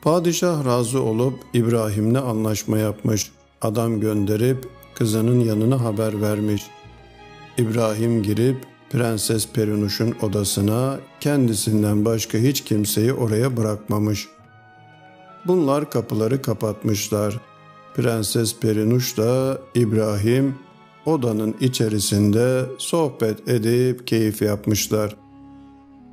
Padişah razı olup İbrahim'le anlaşma yapmış. Adam gönderip kızının yanına haber vermiş. İbrahim girip Prenses Perinuş'un odasına kendisinden başka hiç kimseyi oraya bırakmamış. Bunlar kapıları kapatmışlar. Prenses Perinuş da İbrahim odanın içerisinde sohbet edip keyif yapmışlar.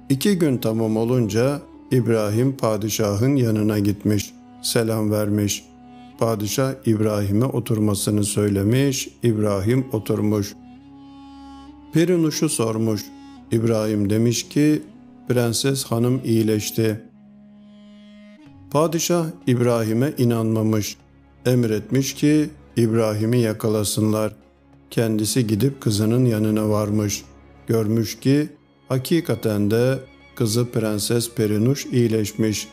2 gün tamam olunca İbrahim padişahın yanına gitmiş, selam vermiş. Padişah İbrahim'e oturmasını söylemiş, İbrahim oturmuş. Perinuş'u sormuş. İbrahim demiş ki, Prenses hanım iyileşti. Padişah İbrahim'e inanmamış. Emretmiş ki İbrahim'i yakalasınlar. Kendisi gidip kızının yanına varmış. Görmüş ki hakikaten de kızı Prenses Perinuş iyileşmiş.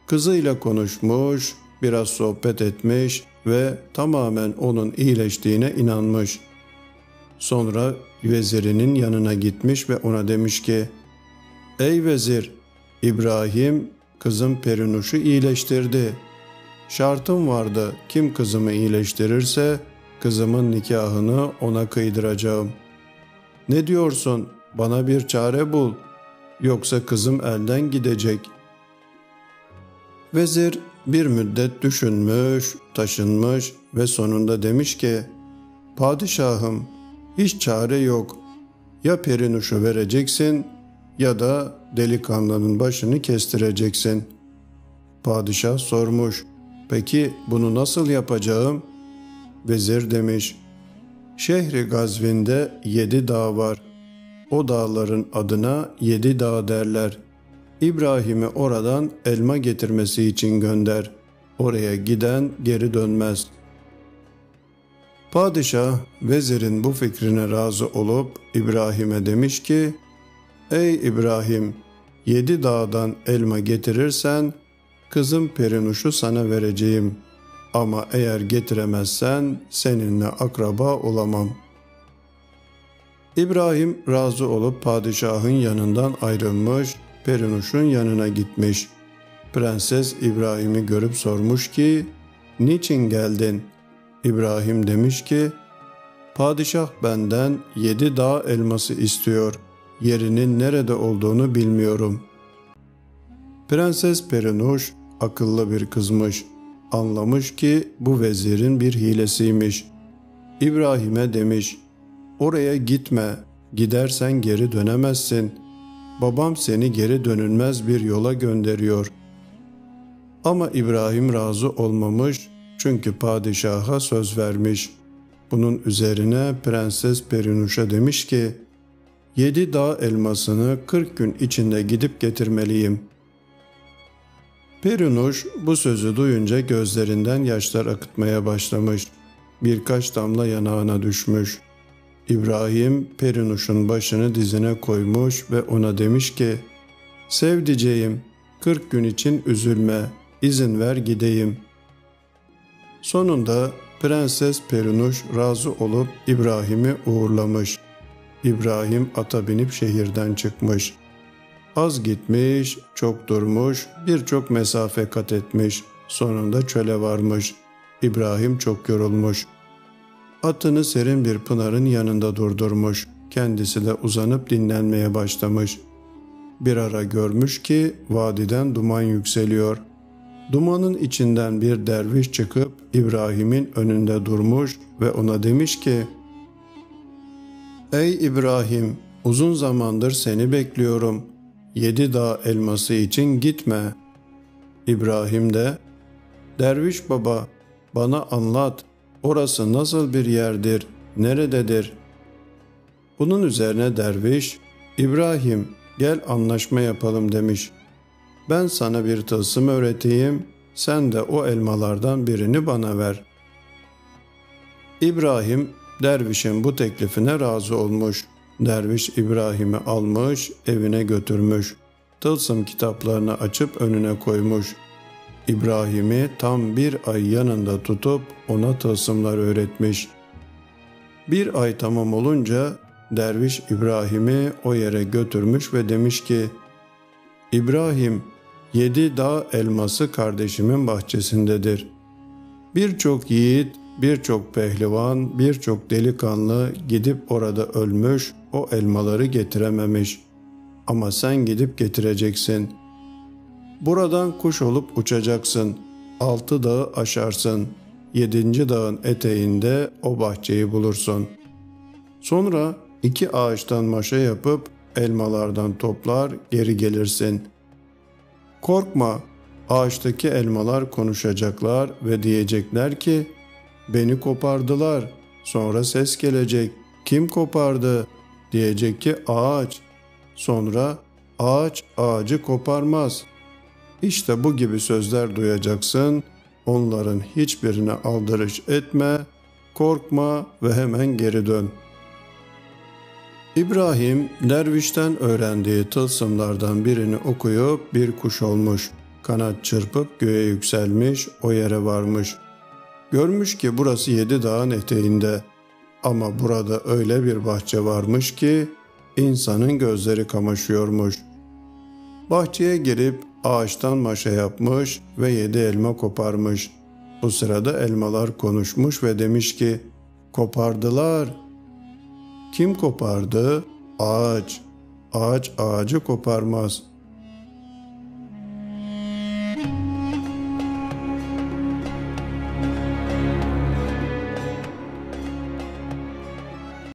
Kızıyla konuşmuş, biraz sohbet etmiş ve tamamen onun iyileştiğine inanmış. Sonra vezirinin yanına gitmiş ve ona demiş ki, "Ey vezir, İbrahim kızım Perinuş'u iyileştirdi. Şartım vardı, kim kızımı iyileştirirse kızımın nikahını ona kıydıracağım. Ne diyorsun, bana bir çare bul, yoksa kızım elden gidecek." Vezir bir müddet düşünmüş, taşınmış ve sonunda demiş ki, "Padişahım, hiç çare yok. Ya Perinuş'u vereceksin ya da delikanlının başını kestireceksin." Padişah sormuş, "Peki bunu nasıl yapacağım?" Vezir demiş, "Şehri Gazvin'de 7 dağ var. O dağların adına 7 dağ derler. İbrahim'i oradan elma getirmesi için gönder. Oraya giden geri dönmez." Padişah vezirin bu fikrine razı olup İbrahim'e demiş ki, "Ey İbrahim, 7 dağdan elma getirirsen kızım Perinuş'u sana vereceğim. Ama eğer getiremezsen seninle akraba olamam." İbrahim razı olup padişahın yanından ayrılmış, Perinuş'un yanına gitmiş. Prenses İbrahim'i görüp sormuş ki, "Niçin geldin?" İbrahim demiş ki, "Padişah benden 7 dağ elması istiyor. Yerinin nerede olduğunu bilmiyorum." Prenses Perinuş akıllı bir kızmış. Anlamış ki bu vezirin bir hilesiymiş. İbrahim'e demiş, "Oraya gitme, gidersen geri dönemezsin. Babam seni geri dönülmez bir yola gönderiyor." Ama İbrahim razı olmamış çünkü padişaha söz vermiş. Bunun üzerine Prenses Perinuş'a demiş ki, 7 dağ elmasını 40 gün içinde gidip getirmeliyim." Perinuş bu sözü duyunca gözlerinden yaşlar akıtmaya başlamış. Birkaç damla yanağına düşmüş. İbrahim Perinuş'un başını dizine koymuş ve ona demiş ki, "Sevdiceğim, 40 gün için üzülme, izin ver gideyim." Sonunda Prenses Perinuş razı olup İbrahim'i uğurlamış. İbrahim ata binip şehirden çıkmış. Az gitmiş, çok durmuş, birçok mesafe kat etmiş. Sonunda çöle varmış. İbrahim çok yorulmuş. Atını serin bir pınarın yanında durdurmuş. Kendisi de uzanıp dinlenmeye başlamış. Bir ara görmüş ki vadiden duman yükseliyor. Dumanın içinden bir derviş çıkıp İbrahim'in önünde durmuş ve ona demiş ki, "Ey İbrahim, uzun zamandır seni bekliyorum. 7 dağ elması için gitme." İbrahim de, "Derviş baba, bana anlat, orası nasıl bir yerdir, nerededir?" Bunun üzerine derviş, "İbrahim, gel anlaşma yapalım." demiş. "Ben sana bir tılsım öğreteyim, sen de o elmalardan birini bana ver." İbrahim, dervişin bu teklifine razı olmuş. Derviş İbrahim'i almış, evine götürmüş. Tılsım kitaplarını açıp önüne koymuş. İbrahim'i tam 1 ay yanında tutup ona tılsımlar öğretmiş. 1 ay tamam olunca derviş İbrahim'i o yere götürmüş ve demiş ki, "İbrahim, 7 dağ elması kardeşimin bahçesindedir. Birçok yiğit, birçok pehlivan, birçok delikanlı gidip orada ölmüş, o elmaları getirememiş. Ama sen gidip getireceksin. Buradan kuş olup uçacaksın. 6 dağı aşarsın. 7. dağın eteğinde o bahçeyi bulursun. Sonra 2 ağaçtan maşa yapıp elmalardan toplar geri gelirsin. Korkma, ağaçtaki elmalar konuşacaklar ve diyecekler ki, beni kopardılar. Sonra ses gelecek, kim kopardı? Diyecek ki ağaç. Sonra ağaç ağacı koparmaz. İşte bu gibi sözler duyacaksın. Onların hiçbirine aldırış etme, korkma ve hemen geri dön. İbrahim, dervişten öğrendiği tılsımlardan birini okuyup bir kuş olmuş. Kanat çırpıp göğe yükselmiş, o yere varmış. Görmüş ki burası 7 dağın eteğinde. Ama burada öyle bir bahçe varmış ki insanın gözleri kamaşıyormuş. Bahçeye girip ağaçtan maşa yapmış ve 7 elma koparmış. Bu sırada elmalar konuşmuş ve demiş ki, kopardılar. Kim kopardı? Ağaç. Ağaç ağacı koparmaz.